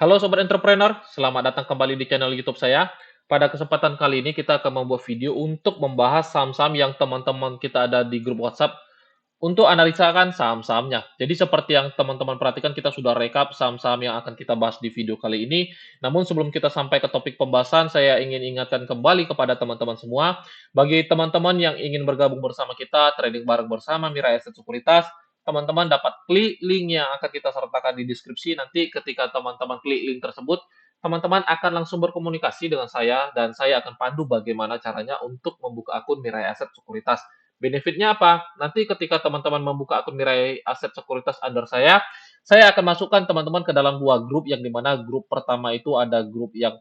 Halo Sobat Entrepreneur, selamat datang kembali di channel YouTube saya. Pada kesempatan kali ini kita akan membuat video untuk membahas saham-saham yang teman-teman kita ada di grup WhatsApp untuk analisakan saham-sahamnya. Jadi seperti yang teman-teman perhatikan kita sudah rekap saham-saham yang akan kita bahas di video kali ini. Namun sebelum kita sampai ke topik pembahasan, saya ingin ingatkan kembali kepada teman-teman semua. Bagi teman-teman yang ingin bergabung bersama kita, trading bareng bersama Mirae Asset Sekuritas, teman-teman dapat klik link yang akan kita sertakan di deskripsi. Nanti ketika teman-teman klik link tersebut, teman-teman akan langsung berkomunikasi dengan saya dan saya akan pandu bagaimana caranya untuk membuka akun Mirae Asset Sekuritas. Benefitnya apa? Nanti ketika teman-teman membuka akun Mirae Aset Sekuritas under saya akan masukkan teman-teman ke dalam dua grup, yang dimana grup pertama itu ada grup yang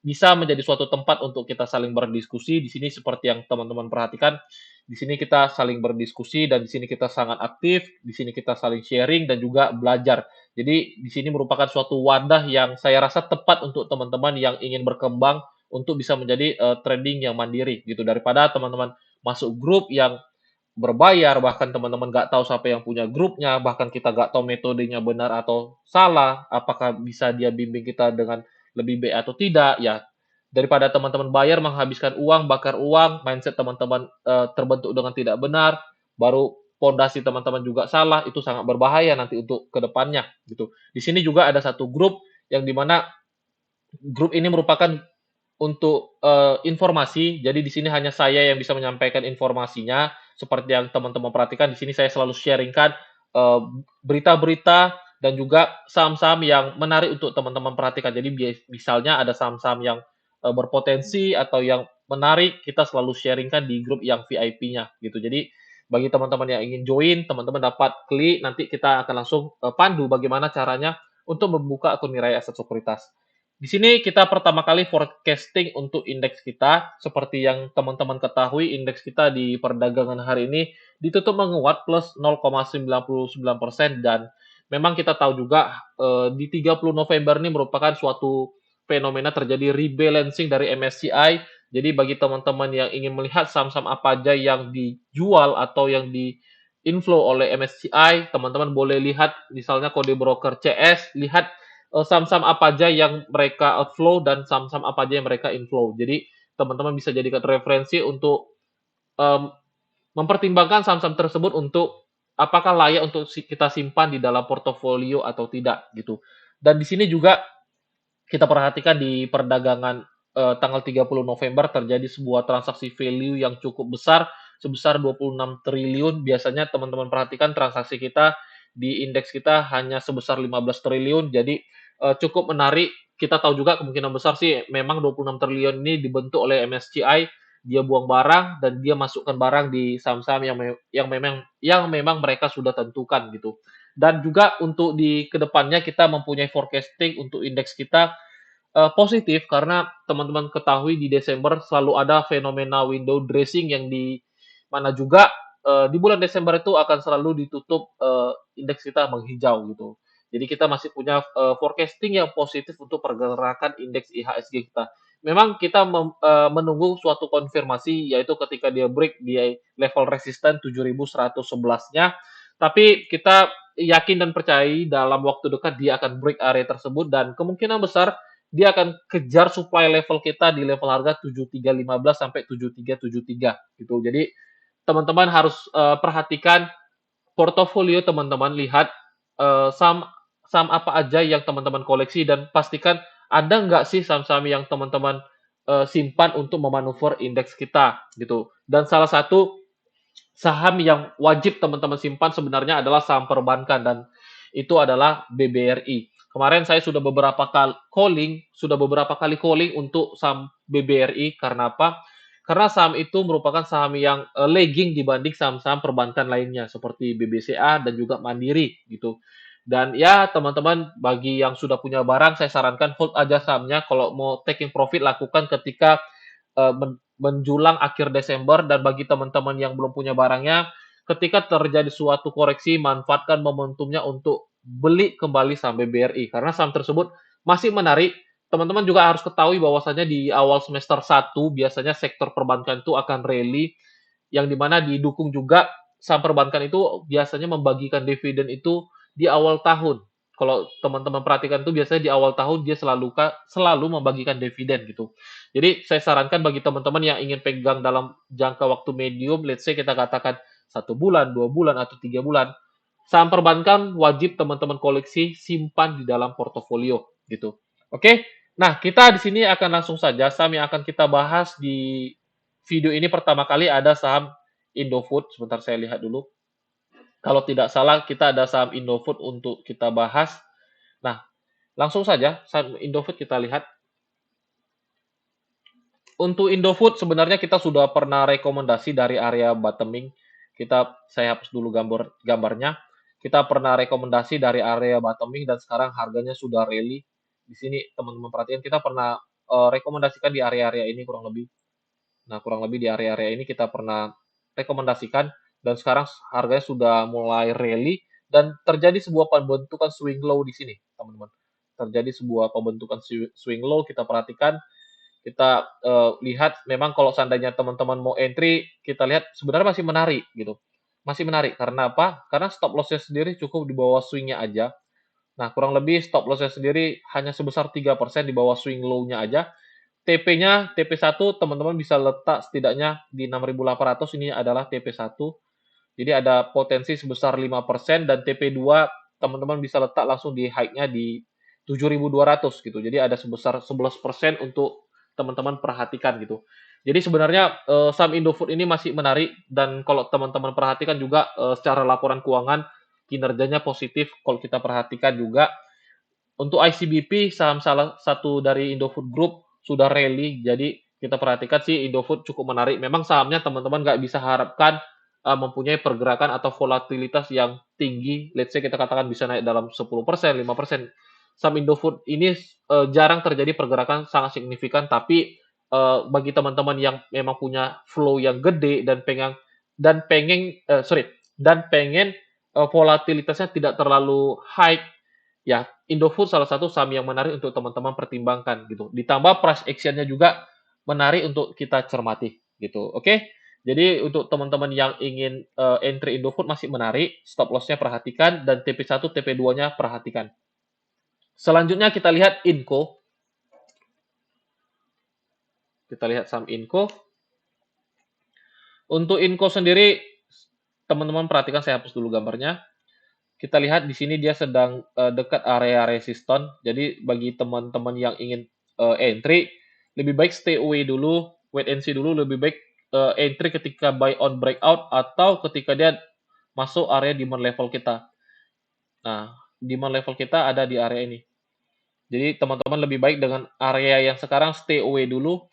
bisa menjadi suatu tempat untuk kita saling berdiskusi. Di sini seperti yang teman-teman perhatikan, di sini kita saling berdiskusi dan di sini kita sangat aktif, di sini kita saling sharing dan juga belajar. Jadi di sini merupakan suatu wadah yang saya rasa tepat untuk teman-teman yang ingin berkembang untuk bisa menjadi trading yang mandiri gitu, daripada teman-teman masuk grup yang berbayar, bahkan teman-teman nggak tahu siapa yang punya grupnya, bahkan kita nggak tahu metodenya benar atau salah, apakah bisa dia bimbing kita dengan lebih baik atau tidak, ya daripada teman-teman bayar, menghabiskan uang, bakar uang, mindset teman-teman terbentuk dengan tidak benar, baru pondasi teman-teman juga salah, itu sangat berbahaya nanti untuk kedepannya gitu. Di sini juga ada satu grup yang dimana grup ini merupakan untuk, informasi, jadi di sini hanya saya yang bisa menyampaikan informasinya, seperti yang teman-teman perhatikan di sini saya selalu sharing-kan, berita-berita dan juga saham-saham yang menarik untuk teman-teman perhatikan. Jadi misalnya ada saham-saham yang, berpotensi atau yang menarik, kita selalu sharing-kan di grup yang VIP-nya, gitu. Jadi bagi teman-teman yang ingin join, teman-teman dapat klik, nanti kita akan langsung, pandu bagaimana caranya untuk membuka akun Mirai Aset Sekuritas. Di sini kita pertama kali forecasting untuk indeks kita. Seperti yang teman-teman ketahui, indeks kita di perdagangan hari ini ditutup menguat plus 0,99% dan memang kita tahu juga di 30 November ini merupakan suatu fenomena terjadi rebalancing dari MSCI. Jadi bagi teman-teman yang ingin melihat saham-saham apa aja yang dijual atau yang di inflow oleh MSCI, teman-teman boleh lihat misalnya kode broker CS, lihat saham-saham apa aja yang mereka outflow dan saham-saham apa aja yang mereka inflow. Jadi teman-teman bisa jadikan referensi untuk um, mempertimbangkan saham-saham tersebut untuk apakah layak untuk kita simpan di dalam portofolio atau tidak gitu. Dan di sini juga kita perhatikan di perdagangan tanggal 30 November terjadi sebuah transaksi value yang cukup besar sebesar 26 triliun. Biasanya teman-teman perhatikan transaksi kita di indeks kita hanya sebesar 15 triliun. Jadi cukup menarik. Kita tahu juga kemungkinan besar sih memang 26 triliun ini dibentuk oleh MSCI. Dia buang barang dan dia masukkan barang di saham-saham yang memang mereka sudah tentukan gitu. Dan juga untuk di kedepannya kita mempunyai forecasting untuk indeks kita positif karena teman-teman ketahui di Desember selalu ada fenomena window dressing yang di mana juga di bulan Desember itu akan selalu ditutup indeks kita menghijau gitu. Jadi kita masih punya forecasting yang positif untuk pergerakan indeks IHSG kita. Memang kita menunggu suatu konfirmasi yaitu ketika dia break di level resisten 7.111-nya, tapi kita yakin dan percaya dalam waktu dekat dia akan break area tersebut dan kemungkinan besar dia akan kejar supply level kita di level harga 7315 sampai 7373 gitu. Jadi teman-teman harus perhatikan portofolio teman-teman, lihat saham saham apa aja yang teman-teman koleksi dan pastikan ada nggak sih saham-saham yang teman-teman simpan untuk memanuver indeks kita gitu. Dan salah satu saham yang wajib teman-teman simpan sebenarnya adalah saham perbankan dan itu adalah BBRI. Kemarin saya sudah beberapa kali calling untuk saham BBRI karena apa? Karena saham itu merupakan saham yang lagging dibanding saham-saham perbankan lainnya seperti BBCA dan juga Mandiri gitu. Dan ya teman-teman bagi yang sudah punya barang saya sarankan hold aja sahamnya. Kalau mau taking profit lakukan ketika menjulang akhir Desember dan bagi teman-teman yang belum punya barangnya, ketika terjadi suatu koreksi, manfaatkan momentumnya untuk beli kembali saham BBRI karena saham tersebut masih menarik. Teman-teman juga harus ketahui bahwasanya di awal semester 1 biasanya sektor perbankan itu akan rally yang dimana didukung juga saham perbankan itu biasanya membagikan dividen itu di awal tahun. kalau teman-teman perhatikan tuh biasanya di awal tahun dia selalu membagikan dividen gitu. Jadi saya sarankan bagi teman-teman yang ingin pegang dalam jangka waktu medium, let's say kita katakan 1 bulan, 2 bulan, atau 3 bulan, saham perbankan wajib teman-teman koleksi, simpan di dalam portofolio gitu. Oke, nah kita di sini akan langsung saja saham yang akan kita bahas di video ini pertama kali ada saham Indofood. Sebentar saya lihat dulu. Kalau tidak salah kita ada saham Indofood untuk kita bahas. Nah, langsung saja saham Indofood kita lihat. Untuk Indofood sebenarnya kita sudah pernah rekomendasi dari area bottoming. Saya hapus dulu gambarnya. Kita pernah rekomendasi dari area bottoming dan sekarang harganya sudah rally. Di sini teman-teman perhatikan kita pernah rekomendasikan di area-area ini kurang lebih. Nah, kurang lebih di area-area ini kita pernah rekomendasikan dan sekarang harganya sudah mulai rally dan terjadi sebuah pembentukan swing low di sini, teman-teman. Terjadi sebuah pembentukan swing low, kita perhatikan, kita lihat memang kalau seandainya teman-teman mau entry, kita lihat sebenarnya masih menarik gitu. Masih menarik karena apa? Karena stop loss-nya sendiri cukup di bawah swing-nya aja. Nah, kurang lebih stop loss-nya sendiri hanya sebesar 3% di bawah swing low-nya aja. TP-nya, TP1 teman-teman bisa letak setidaknya di 6.800, ini adalah TP1. Jadi ada potensi sebesar 5% dan TP2 teman-teman bisa letak langsung di high-nya di 7.200 gitu. Jadi ada sebesar 11% untuk teman-teman perhatikan gitu. Jadi sebenarnya saham Indofood ini masih menarik dan kalau teman-teman perhatikan juga secara laporan keuangan kinerjanya positif kalau kita perhatikan juga. Untuk ICBP, saham salah satu dari Indofood Group sudah rally, jadi kita perhatikan sih Indofood cukup menarik. Memang sahamnya teman-teman nggak bisa harapkan mempunyai pergerakan atau volatilitas yang tinggi. Let's say kita katakan bisa naik dalam 10%, 5%. Saham Indofood ini jarang terjadi pergerakan sangat signifikan, tapi bagi teman-teman yang memang punya flow yang gede dan pengen volatilitasnya tidak terlalu high. Ya, Indofood salah satu saham yang menarik untuk teman-teman pertimbangkan gitu. Ditambah price action-nya juga menarik untuk kita cermati gitu. Oke. Jadi untuk teman-teman yang ingin entry Indofood masih menarik, stop loss-nya perhatikan dan TP1, TP2-nya perhatikan. Selanjutnya kita lihat Inco. Kita lihat saham Inco. Untuk Inco sendiri teman-teman perhatikan, saya hapus dulu gambarnya. Kita lihat di sini dia sedang dekat area resisten. Jadi bagi teman-teman yang ingin entry, lebih baik stay away dulu, wait and see dulu. Lebih baik entry ketika buy on breakout atau ketika dia masuk area demand level kita. Nah, demand level kita ada di area ini. Jadi teman-teman lebih baik dengan area yang sekarang stay away dulu.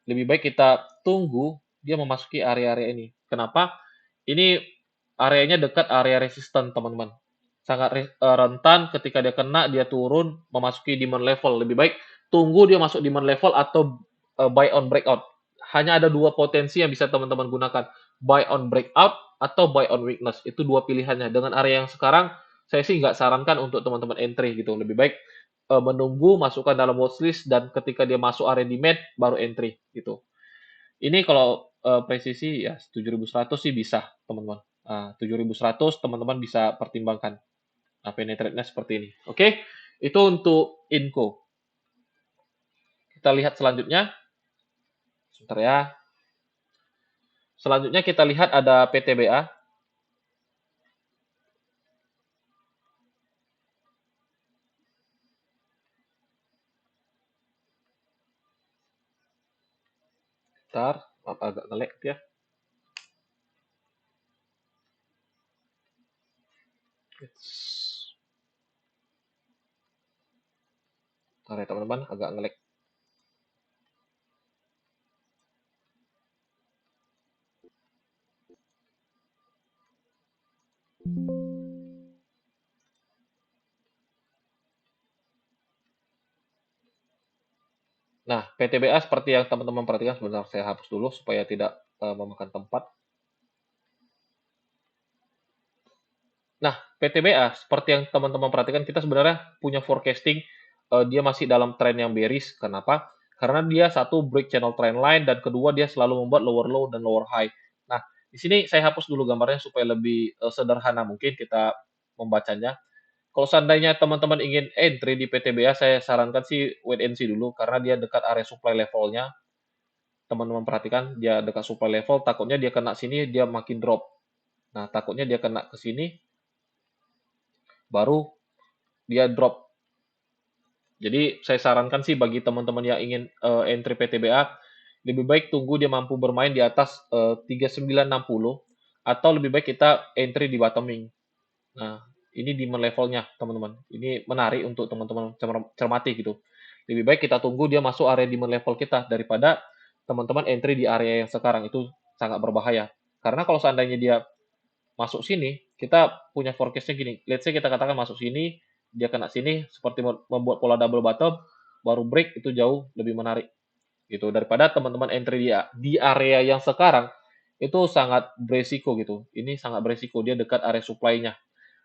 Lebih baik kita tunggu dia memasuki area-area ini. Kenapa? Ini areanya dekat area resisten, teman-teman. Sangat rentan ketika dia kena, dia turun, memasuki demand level. Lebih baik tunggu dia masuk demand level atau buy on breakout. Hanya ada dua potensi yang bisa teman-teman gunakan. Buy on breakout atau buy on weakness. Itu dua pilihannya. Dengan area yang sekarang, saya sih nggak sarankan untuk teman-teman entry gitu. Lebih baik menunggu, masukkan dalam watchlist, dan ketika dia masuk area demand, baru entry gitu. Ini kalau presisi ya 7.100 sih bisa, teman-teman. 7.100 teman-teman bisa pertimbangkan. Nah, penetrate-nya seperti ini. Oke, itu untuk Inco. Kita lihat selanjutnya. Sebentar ya. Selanjutnya kita lihat ada PTBA. Bentar, agak nge-lag ya. Bentar ya teman-teman, agak nge-lag. Nah, PTBA seperti yang teman-teman perhatikan, sebentar saya hapus dulu supaya tidak memakan tempat. Nah, PTBA seperti yang teman-teman perhatikan, kita sebenarnya punya forecasting dia masih dalam tren yang bearish. Kenapa? Karena dia satu break channel trend line dan kedua dia selalu membuat lower low dan lower high. Nah, di sini saya hapus dulu gambarnya supaya lebih sederhana mungkin kita membacanya. Kalau seandainya teman-teman ingin entry di PTBA, saya sarankan sih wait and see dulu karena dia dekat area supply levelnya. Teman-teman perhatikan dia dekat supply level, takutnya dia kena sini dia makin drop. Nah, takutnya dia kena ke sini baru dia drop. Jadi saya sarankan sih bagi teman-teman yang ingin entry PTBA, lebih baik tunggu dia mampu bermain di atas 3960 atau lebih baik kita entry di bottoming. Nah, ini demand levelnya, teman-teman. Ini menarik untuk teman-teman cermati gitu. Lebih baik kita tunggu dia masuk area demand level kita daripada teman-teman entry di area yang sekarang itu sangat berbahaya. Karena kalau seandainya dia masuk sini, kita punya forecast-nya gini. Let's say kita katakan masuk sini, dia kena sini, seperti membuat pola double bottom, baru break itu jauh lebih menarik gitu daripada teman-teman entry di area yang sekarang itu sangat beresiko gitu. Ini sangat beresiko dia dekat area supply-nya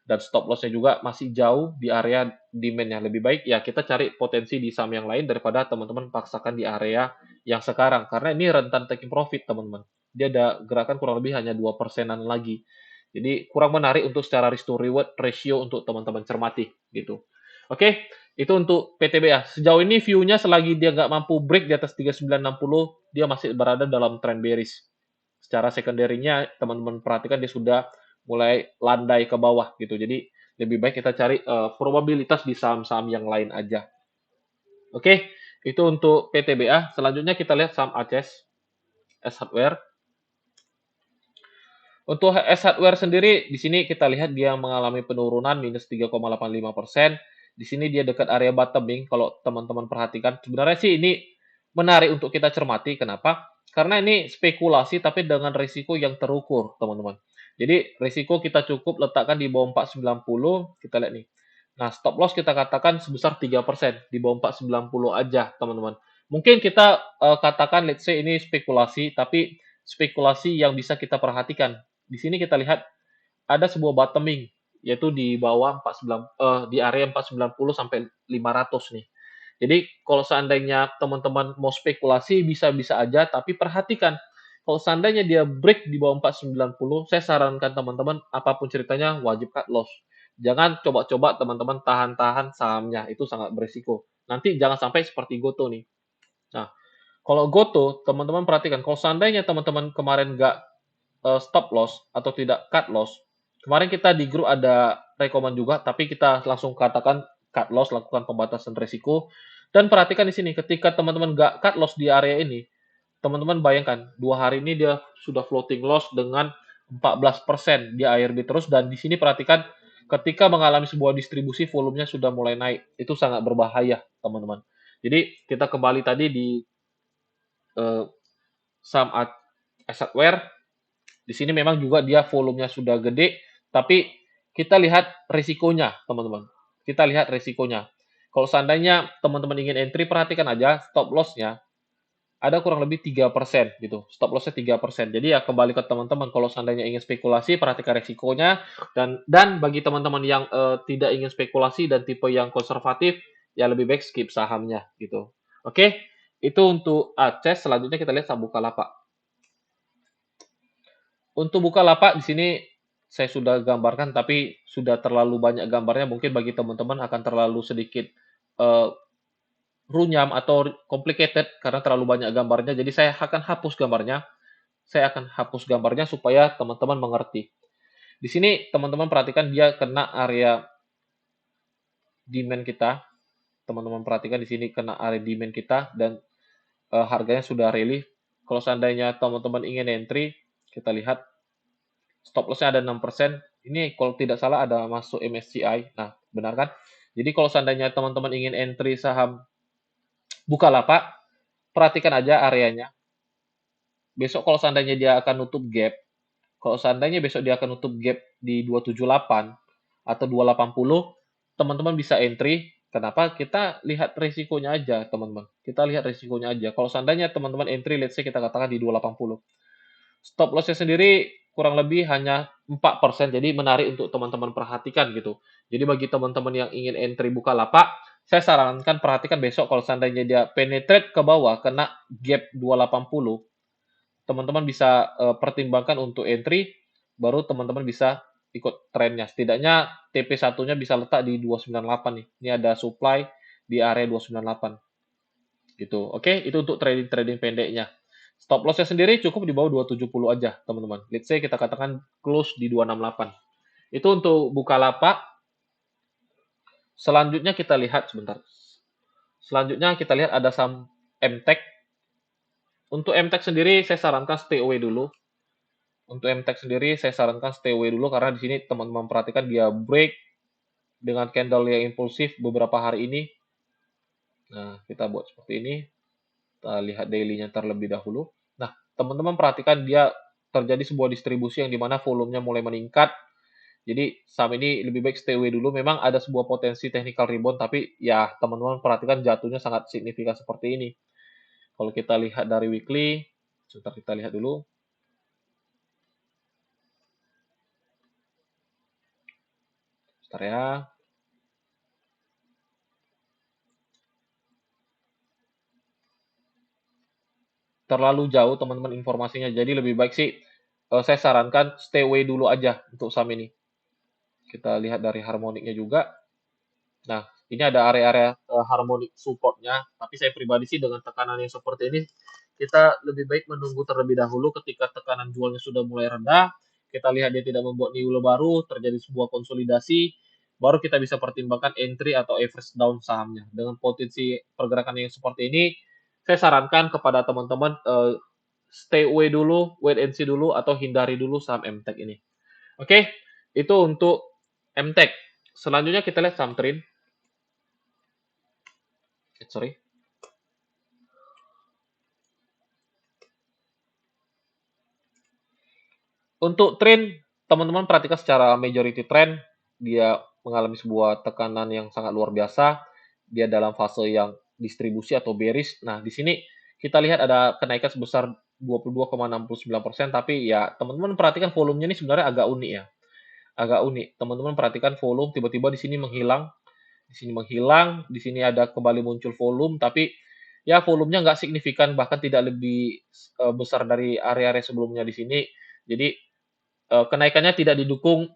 dan stop loss-nya juga masih jauh di area demand-nya. Lebih baik ya kita cari potensi di saham yang lain daripada teman-teman paksakan di area yang sekarang karena ini rentan taking profit teman-teman. Dia ada gerakan kurang lebih hanya 2%-an lagi. Jadi kurang menarik untuk secara risk to reward ratio untuk teman-teman cermati gitu. Oke, itu untuk PTBA. Sejauh ini view-nya selagi dia nggak mampu break di atas 3960, dia masih berada dalam trend bearish. Secara secondary-nya teman-teman perhatikan dia sudah mulai landai ke bawah gitu. Jadi lebih baik kita cari probabilitas di saham-saham yang lain aja. Oke, itu untuk PTBA. Selanjutnya kita lihat saham ACES, S Hardware. Untuk S Hardware sendiri, di sini kita lihat dia mengalami penurunan minus 3,85%. Di sini dia dekat area bottoming. Kalau teman-teman perhatikan, sebenarnya sih ini menarik untuk kita cermati. Kenapa? Karena ini spekulasi tapi dengan risiko yang terukur, teman-teman. Jadi risiko kita cukup letakkan di bawah 490. Kita lihat nih. Nah, stop loss kita katakan sebesar 3%. Di bawah 490 aja, teman-teman. Mungkin kita katakan, let's say ini spekulasi, tapi spekulasi yang bisa kita perhatikan di sini kita lihat ada sebuah bottoming yaitu di bawah 49 di area 490 sampai 500 nih. Jadi kalau seandainya teman-teman mau spekulasi bisa-bisa aja tapi perhatikan kalau seandainya dia break di bawah 490, saya sarankan teman-teman apapun ceritanya wajib cut loss. Jangan coba-coba teman-teman tahan-tahan sahamnya, itu sangat berisiko. Nanti jangan sampai seperti Goto nih. Nah, kalau Goto, teman-teman perhatikan, kalau seandainya teman-teman kemarin nggak stop loss atau tidak cut loss. Kemarin kita di grup ada rekomen juga, tapi kita langsung katakan cut loss, lakukan pembatasan risiko. Dan perhatikan di sini, ketika teman-teman nggak cut loss di area ini, teman-teman bayangkan, 2 hari ini dia sudah floating loss dengan 14% di ARB terus, dan di sini perhatikan, ketika mengalami sebuah distribusi, volumenya sudah mulai naik. Itu sangat berbahaya, teman-teman. Jadi, kita kembali tadi di uh, saham Assetware. Di sini memang juga dia volumenya sudah gede, tapi kita lihat risikonya, teman-teman. Kita lihat risikonya. Kalau seandainya teman-teman ingin entry, perhatikan aja stop loss-nya ada kurang lebih 3% gitu. Stop loss-nya 3%. Jadi ya kembali ke teman-teman kalau seandainya ingin spekulasi, perhatikan risikonya dan bagi teman-teman yang tidak ingin spekulasi dan tipe yang konservatif, ya lebih baik skip sahamnya gitu. Oke, itu untuk ACES. Selanjutnya kita lihat saham Bukalapak. Untuk Bukalapak di sini saya sudah gambarkan, tapi sudah terlalu banyak gambarnya. Mungkin bagi teman-teman akan terlalu sedikit uh, runyam atau complicated karena terlalu banyak gambarnya. Jadi saya akan hapus gambarnya. Saya akan hapus gambarnya supaya teman-teman mengerti. Di sini teman-teman perhatikan dia kena area demand kita. Teman-teman perhatikan di sini kena area demand kita dan harganya sudah rally. Kalau seandainya teman-teman ingin entry, kita lihat stop loss-nya ada 6%. Ini kalau tidak salah ada masuk MSCI. Nah, benar kan? Jadi kalau seandainya teman-teman ingin entry saham Bukalapak, perhatikan aja areanya. Besok kalau seandainya dia akan nutup gap, kalau seandainya besok dia akan nutup gap di 278 atau 280, teman-teman bisa entry. Kenapa? Kita lihat risikonya aja, teman-teman. Kita lihat risikonya aja. Kalau seandainya teman-teman entry, let's say kita katakan di 280. Stop loss-nya sendiri kurang lebih hanya 4%, jadi menarik untuk teman-teman perhatikan gitu. Jadi bagi teman-teman yang ingin entry Bukalapak, saya sarankan perhatikan besok kalau seandainya dia penetrate ke bawah, kena gap 280, teman-teman bisa pertimbangkan untuk entry, baru teman-teman bisa ikut trennya. Setidaknya TP1-nya bisa letak di 298 nih. Ini ada supply di area 298 gitu. Oke, itu untuk trading pendeknya. Stop loss-nya sendiri cukup di bawah 270 aja, teman-teman. Let's say kita katakan close di 268. Itu untuk Bukalapak. Selanjutnya kita lihat sebentar. Selanjutnya kita lihat ada saham MTEK. Untuk MTEK sendiri saya sarankan stay away dulu. Untuk MTEK sendiri saya sarankan stay away dulu karena di sini teman-teman perhatikan dia break dengan candle yang impulsif beberapa hari ini. Nah, kita buat seperti ini. Kita lihat daily-nya terlebih dahulu. Nah, teman-teman perhatikan dia terjadi sebuah distribusi yang dimana volumenya mulai meningkat. Jadi saham ini lebih baik stay away dulu. Memang ada sebuah potensi technical rebound, tapi ya teman-teman perhatikan jatuhnya sangat signifikan seperti ini. Kalau kita lihat dari weekly, sebentar kita lihat dulu. Sebentar ya. Terlalu jauh teman-teman informasinya. Jadi lebih baik sih saya sarankan stay away dulu aja untuk saham ini. Kita lihat dari harmoniknya juga. Nah, ini ada area-area harmonik supportnya. Tapi saya pribadi sih dengan tekanan yang seperti ini, kita lebih baik menunggu terlebih dahulu ketika tekanan jualnya sudah mulai rendah. Kita lihat dia tidak membuat new low baru, terjadi sebuah konsolidasi, baru kita bisa pertimbangkan entry atau average down sahamnya. Dengan potensi pergerakan yang seperti ini, saya sarankan kepada teman-teman stay away dulu, wait and see dulu, atau hindari dulu saham MTEK ini. Oke, itu untuk MTEK. Selanjutnya kita lihat saham TRIN. Sorry. Untuk TRIN, teman-teman perhatikan secara majority trend, dia mengalami sebuah tekanan yang sangat luar biasa. Dia dalam fase yang distribusi atau bearish. Nah, di sini kita lihat ada kenaikan sebesar 22,69%, tapi ya teman-teman perhatikan volumenya ini sebenarnya agak unik ya. Agak unik. Teman-teman perhatikan volume tiba-tiba di sini menghilang, di sini ada kembali muncul volume, tapi ya volumenya nggak signifikan, bahkan tidak lebih besar dari area-area sebelumnya di sini. Jadi kenaikannya tidak didukung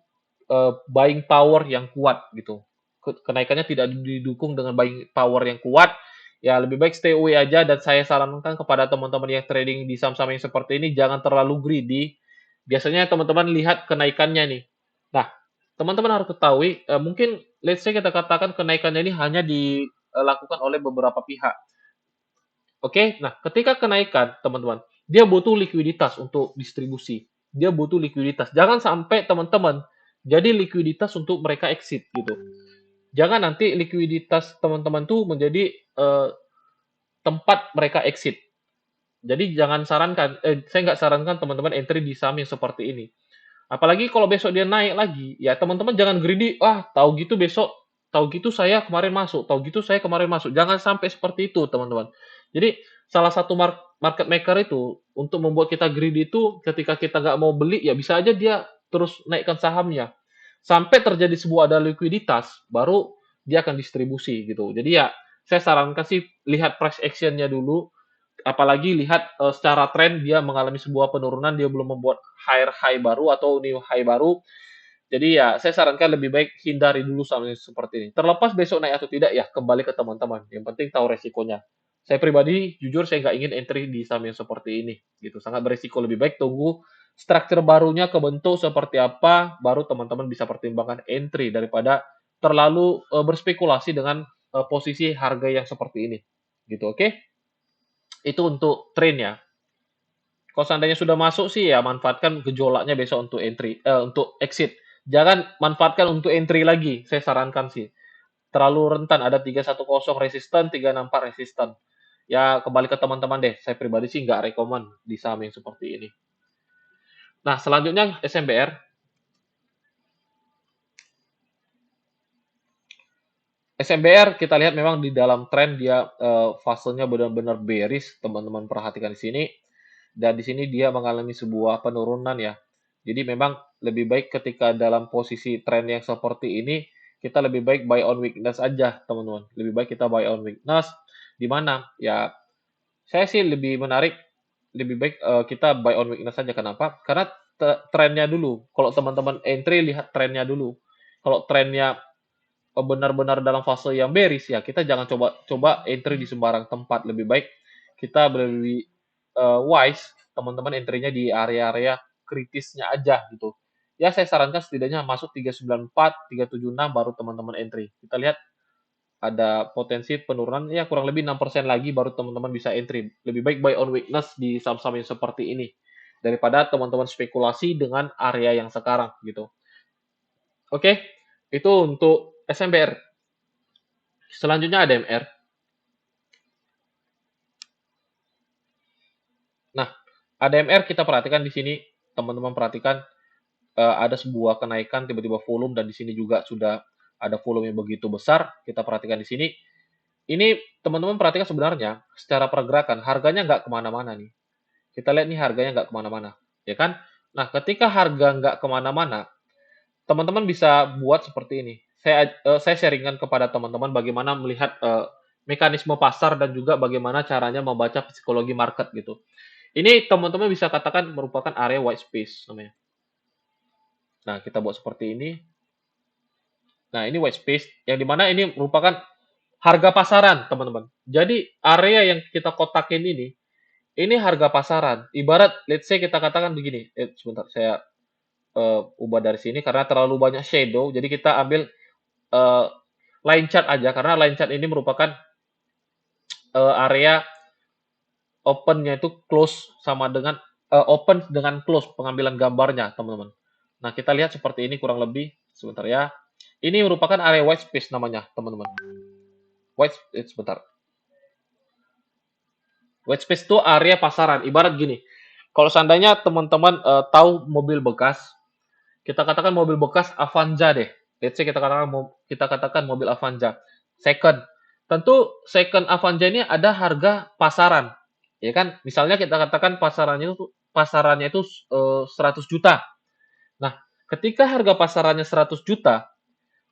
buying power yang kuat gitu. Kenaikannya tidak didukung dengan buying power yang kuat. Ya lebih baik stay away aja, dan saya sarankan kepada teman-teman yang trading di saham-saham yang seperti ini jangan terlalu greedy. Biasanya teman-teman lihat kenaikannya nih. Nah, teman-teman harus ketahui mungkin let's say kita katakan kenaikannya ini hanya dilakukan oleh beberapa pihak. Oke, nah ketika kenaikan teman-teman, dia butuh likuiditas untuk distribusi. Dia butuh likuiditas. Jangan sampai teman-teman jadi likuiditas untuk mereka exit gitu. Jangan nanti likuiditas teman-teman tuh menjadi tempat mereka exit. Jadi jangan sarankan, saya nggak sarankan teman-teman entry di saham yang seperti ini. Apalagi kalau besok dia naik lagi, ya teman-teman jangan greedy. Tahu gitu besok, tahu gitu saya kemarin masuk, tahu gitu saya kemarin masuk. Jangan sampai seperti itu, teman-teman. Jadi salah satu market maker itu untuk membuat kita greedy itu ketika kita nggak mau beli, ya bisa aja dia terus naikkan sahamnya sampai terjadi sebuah ada likuiditas, baru dia akan distribusi gitu. Jadi ya saya sarankan sih lihat price actionnya dulu, apalagi lihat secara tren dia mengalami sebuah penurunan, dia belum membuat higher high baru atau new high baru. Jadi ya saya sarankan lebih baik hindari dulu saham yang seperti ini. Terlepas besok naik atau tidak ya kembali ke teman-teman. Yang penting tahu resikonya. Saya pribadi jujur saya nggak ingin entry di saham yang seperti ini. Gitu, sangat beresiko. Lebih baik tunggu struktur barunya kebentuk seperti apa, baru teman-teman bisa pertimbangkan entry daripada terlalu berspekulasi dengan posisi harga yang seperti ini. Gitu, oke? Itu untuk trend ya. Kalau seandainya sudah masuk sih ya manfaatkan gejolaknya besok untuk untuk exit. Jangan manfaatkan untuk entry lagi. Saya sarankan sih. Terlalu rentan, ada 310 resisten, 364 resisten. Ya kembali ke teman-teman deh. Saya pribadi sih nggak rekomen di saham yang seperti ini. Nah, selanjutnya SMBR. SMBR kita lihat memang di dalam tren dia fasenya benar-benar bearish, teman-teman perhatikan di sini. Dan di sini dia mengalami sebuah penurunan ya. Jadi memang lebih baik ketika dalam posisi tren yang seperti ini, kita lebih baik buy on weakness aja, teman-teman. Lebih baik kita buy on weakness. Di mana? Ya, saya sih lebih menarik, lebih baik kita buy on weakness saja. Kenapa? Karena trennya dulu. Kalau teman-teman entry, lihat trennya dulu. Kalau trennya benar-benar dalam fase yang bearish, ya kita jangan coba entry di sembarang tempat. Lebih baik kita lebih wise, teman-teman entry-nya di area-area kritisnya aja gitu. Ya saya sarankan setidaknya masuk 394, 376 baru teman-teman entry. Kita lihat ada potensi penurunan ya kurang lebih 6% lagi baru teman-teman bisa entry. Lebih baik buy on weakness di saham-saham yang seperti ini daripada teman-teman spekulasi dengan area yang sekarang gitu. Oke, itu untuk SMBR. Selanjutnya ADMR. Nah, ADMR kita perhatikan di sini, teman-teman perhatikan ada sebuah kenaikan tiba-tiba volume dan di sini juga sudah ada volume yang begitu besar. Kita perhatikan di sini. Ini teman-teman perhatikan sebenarnya secara pergerakan harganya nggak kemana-mana nih. Kita lihat nih harganya nggak kemana-mana, ya kan? Nah, ketika harga nggak kemana-mana, teman-teman bisa buat seperti ini. Saya sharingkan kepada teman-teman bagaimana melihat mekanisme pasar dan juga bagaimana caranya membaca psikologi market gitu. Ini teman-teman bisa katakan merupakan area white space namanya. Nah, kita buat seperti ini. Nah, ini white space yang dimana ini merupakan harga pasaran, teman-teman. Jadi, area yang kita kotakin ini harga pasaran. Ibarat, let's say kita katakan begini. Sebentar, saya ubah dari sini karena terlalu banyak shadow. Jadi kita ambil uh, line chart aja karena line chart ini merupakan area open-nya itu close sama dengan open dengan close pengambilan gambarnya, teman-teman. Nah, kita lihat seperti ini kurang lebih. Sebentar ya. Ini merupakan area white space namanya, teman-teman. Sebentar. White space itu area pasaran. Ibarat gini. Kalau seandainya teman-teman tahu mobil bekas, kita katakan mobil bekas Avanza deh. Let's say kita katakan mobil Avanza second. Tentu second Avanza ini ada harga pasaran, ya kan? Misalnya kita katakan pasarannya itu 100 juta. Nah, ketika harga pasarannya 100 juta,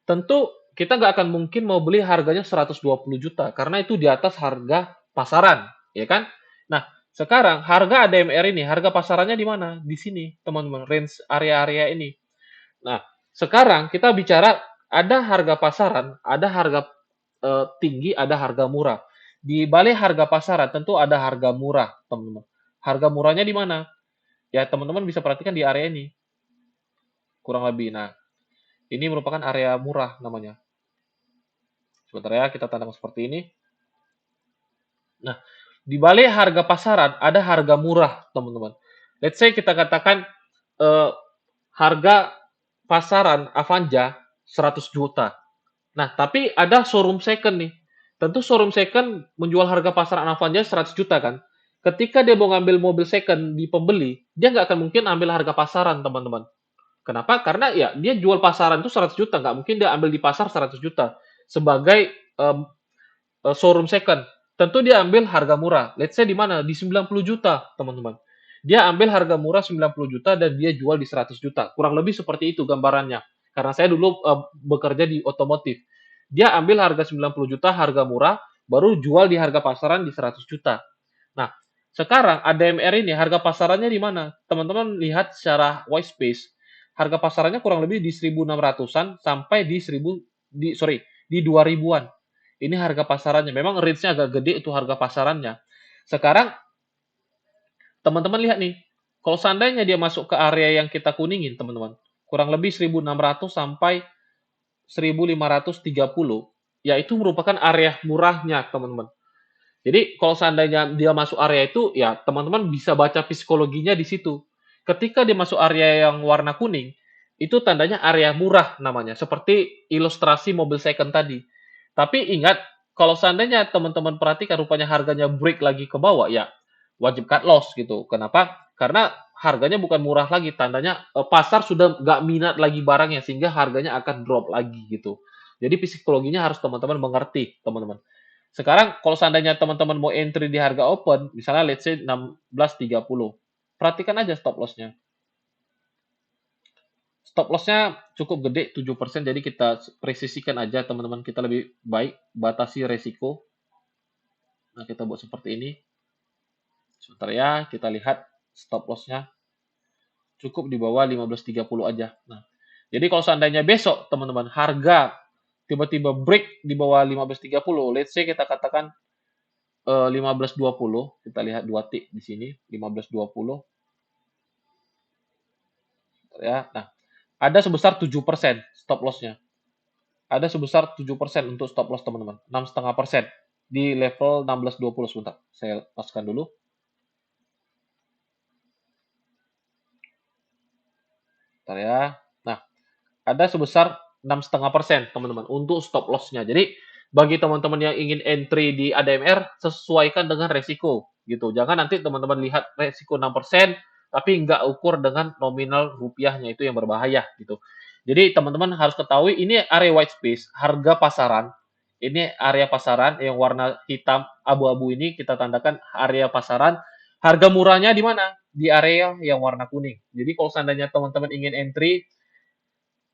tentu kita nggak akan mungkin mau beli harganya 120 juta karena itu di atas harga pasaran, ya kan? Nah, sekarang harga ADMR ini, harga pasarannya di mana? Di sini, teman-teman, range area-area ini. Nah, sekarang kita bicara ada harga pasaran, ada harga tinggi, ada harga murah. Di balik harga pasaran tentu ada harga murah, teman-teman. Harga murahnya di mana? Ya, teman-teman bisa perhatikan di area ini, kurang lebih. Nah, ini merupakan area murah namanya. Sebentar ya, kita tandang seperti ini. Nah, di balik harga pasaran ada harga murah, teman-teman. Let's say kita katakan eh, harga pasaran Avanza 100 juta. Nah, tapi ada showroom second nih. Tentu showroom second menjual harga pasaran Avanza 100 juta kan. Ketika dia mau ngambil mobil second di pembeli, dia nggak akan mungkin ambil harga pasaran, teman-teman. Kenapa? Karena ya dia jual pasaran itu 100 juta, nggak mungkin dia ambil di pasar 100 juta sebagai showroom second. Tentu dia ambil harga murah. Let's say di mana? Di 90 juta, teman-teman. Dia ambil harga murah 90 juta dan dia jual di 100 juta. Kurang lebih seperti itu gambarannya. Karena saya dulu bekerja di otomotif. Dia ambil harga 90 juta, harga murah, baru jual di harga pasaran di 100 juta. Nah, sekarang ADMR ini harga pasarannya di mana? Teman-teman lihat secara white space. Harga pasarannya kurang lebih di 1.600-an sampai di 2.000-an. Ini harga pasarannya. Memang range-nya agak gede itu harga pasarannya. Sekarang teman-teman lihat nih, kalau seandainya dia masuk ke area yang kita kuningin, teman-teman, kurang lebih 1.600 sampai 1.530, ya itu merupakan area murahnya, teman-teman. Jadi kalau seandainya dia masuk area itu, ya teman-teman bisa baca psikologinya di situ. Ketika dia masuk area yang warna kuning, itu tandanya area murah namanya, seperti ilustrasi mobil second tadi. Tapi ingat, kalau seandainya teman-teman perhatikan rupanya harganya break lagi ke bawah, ya wajib cut loss gitu. Kenapa? Karena harganya bukan murah lagi, tandanya pasar sudah nggak minat lagi barangnya, sehingga harganya akan drop lagi gitu. Jadi psikologinya harus teman-teman mengerti, teman-teman. Sekarang kalau seandainya teman-teman mau entry di harga open, misalnya let's say 16.30, perhatikan aja stop loss-nya. Stop loss-nya cukup gede, 7%, jadi kita presisikan aja teman-teman, kita lebih baik batasi resiko. Nah, kita buat seperti ini. Sebentar ya, kita lihat stop loss-nya. cukup di bawah 15.30 aja. Nah, jadi kalau seandainya besok teman-teman harga tiba-tiba break di bawah 15.30, let's say kita katakan 15.20, kita lihat 2 tick di sini 15.20 ya. Nah, ada sebesar 7% stop loss-nya. Ada sebesar 7% untuk stop loss teman-teman. 6,5% di level 16.20 sebentar. Saya paskan dulu. Bentar ya. Nah, ada sebesar 6,5% teman-teman untuk stop loss-nya. Jadi bagi teman-teman yang ingin entry di ADMR sesuaikan dengan resiko gitu. Jangan nanti teman-teman lihat resiko 6% tapi nggak ukur dengan nominal rupiahnya, itu yang berbahaya gitu. Jadi teman-teman harus ketahui ini area white space, harga pasaran. Ini area pasaran yang warna hitam abu-abu ini kita tandakan area pasaran. Harga murahnya di mana? Di area yang warna kuning. Jadi kalau seandainya teman-teman ingin entry,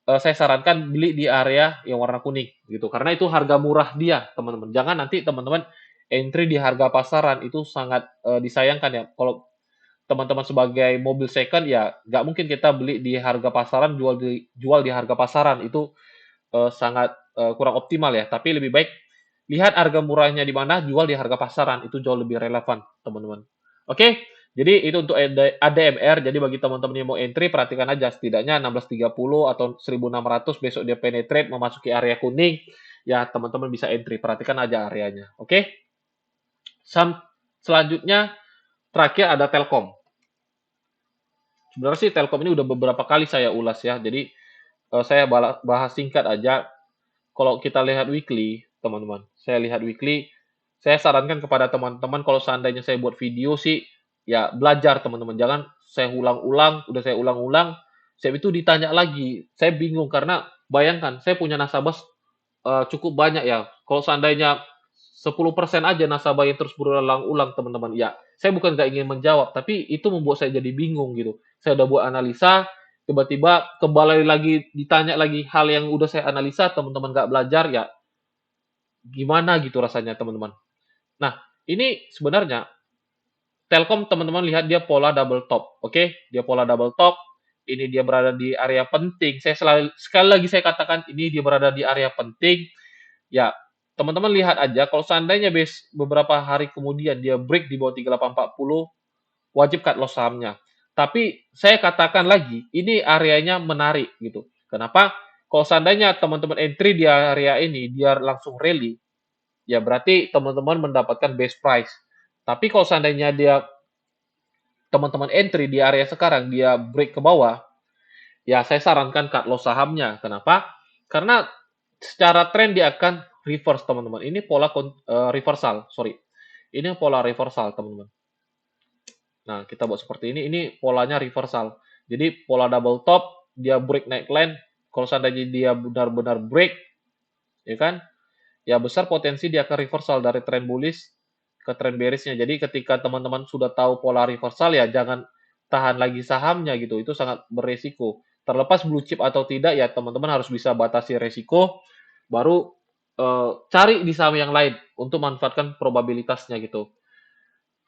saya sarankan beli di area yang warna kuning gitu. Karena itu harga murah dia, teman-teman. Jangan nanti teman-teman entry di harga pasaran, itu sangat disayangkan ya. Kalau teman-teman sebagai mobil second ya nggak mungkin kita beli di harga pasaran, jual di harga pasaran, itu sangat kurang optimal ya. Tapi lebih baik lihat harga murahnya di mana, jual di harga pasaran, itu jauh lebih relevan, teman-teman. Oke, jadi itu untuk ADMR. Jadi bagi teman-teman yang mau entry, perhatikan aja setidaknya 16.30 atau 1.600 besok dia penetrate memasuki area kuning, ya teman-teman bisa entry. Perhatikan aja areanya. Oke. Selanjutnya terakhir ada Telkom. Sebenarnya sih Telkom ini udah beberapa kali saya ulas ya. Jadi saya bahas singkat aja. Kalau kita lihat weekly, teman-teman, saya lihat weekly, saya sarankan kepada teman-teman kalau seandainya saya buat video sih, ya belajar teman-teman. Jangan saya ulang-ulang, udah saya ulang-ulang, saya itu ditanya lagi. Saya bingung karena bayangkan, saya punya nasabah cukup banyak ya. Kalau seandainya 10% aja nasabah yang terus berulang-ulang teman-teman. Ya, saya bukan nggak ingin menjawab, tapi itu membuat saya jadi bingung gitu. Saya udah buat analisa, tiba-tiba kembali lagi ditanya lagi hal yang udah saya analisa, teman-teman nggak belajar, ya gimana gitu rasanya teman-teman. Nah, ini sebenarnya Telkom teman-teman lihat dia pola double top, oke? Dia pola double top, ini dia berada di area penting. Sekali lagi saya katakan ini dia berada di area penting. Ya, teman-teman lihat aja kalau seandainya beberapa hari kemudian dia break di bawah 3840, wajib cut loss sahamnya. Tapi saya katakan lagi, ini areanya menarik gitu. Kenapa? Kalau seandainya teman-teman entry di area ini, dia langsung rally, ya berarti teman-teman mendapatkan best price. Tapi kalau seandainya teman-teman entry di area sekarang, dia break ke bawah, ya saya sarankan cut loss sahamnya. Kenapa? Karena secara tren dia akan reverse, teman-teman. Ini pola reversal, sorry. Ini pola reversal, teman-teman. Nah, kita buat seperti ini. Ini polanya reversal. Jadi pola double top, dia break neckline. Kalau seandainya dia benar-benar break, ya kan? Ya besar potensi dia akan reversal dari tren bullish ke tren bearishnya. Jadi ketika teman-teman sudah tahu pola reversal, ya jangan tahan lagi sahamnya gitu. Itu sangat beresiko. Terlepas blue chip atau tidak, ya teman-teman harus bisa batasi resiko. Baru cari di saham yang lain untuk manfaatkan probabilitasnya gitu.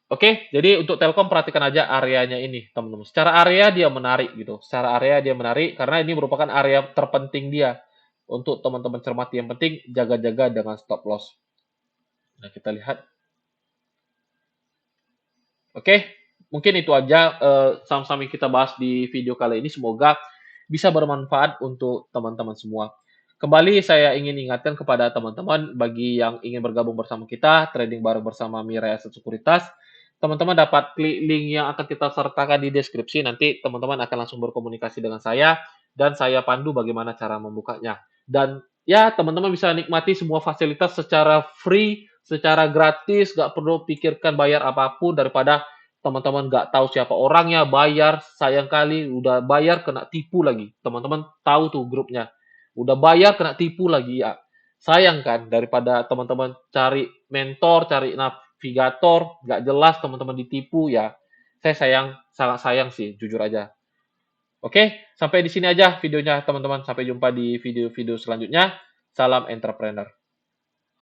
Oke, jadi untuk Telkom perhatikan aja areanya ini, teman-teman. Secara area dia menarik gitu. Secara area dia menarik karena ini merupakan area terpenting dia. Untuk teman-teman cermati, yang penting jaga-jaga dengan stop loss. Nah, kita lihat. Oke, mungkin itu aja saham-saham yang kita bahas di video kali ini. Semoga bisa bermanfaat untuk teman-teman semua. Kembali saya ingin ingatkan kepada teman-teman, bagi yang ingin bergabung bersama kita, trading bareng bersama Mirai Aset Sekuritas, teman-teman dapat klik link yang akan kita sertakan di deskripsi. Nanti teman-teman akan langsung berkomunikasi dengan saya, dan saya pandu bagaimana cara membukanya. Dan ya, teman-teman bisa nikmati semua fasilitas secara free, secara gratis, nggak perlu pikirkan bayar apapun, daripada teman-teman nggak tahu siapa orangnya, bayar, sayang kali, udah bayar kena tipu lagi. Teman-teman tahu tuh grupnya. Udah bayar kena tipu lagi, ya. Sayang kan, daripada teman-teman cari mentor, cari navigator, nggak jelas teman-teman ditipu, ya. Saya sangat sayang sih, jujur aja. Oke, sampai di sini aja videonya teman-teman. Sampai jumpa di video-video selanjutnya. Salam entrepreneur.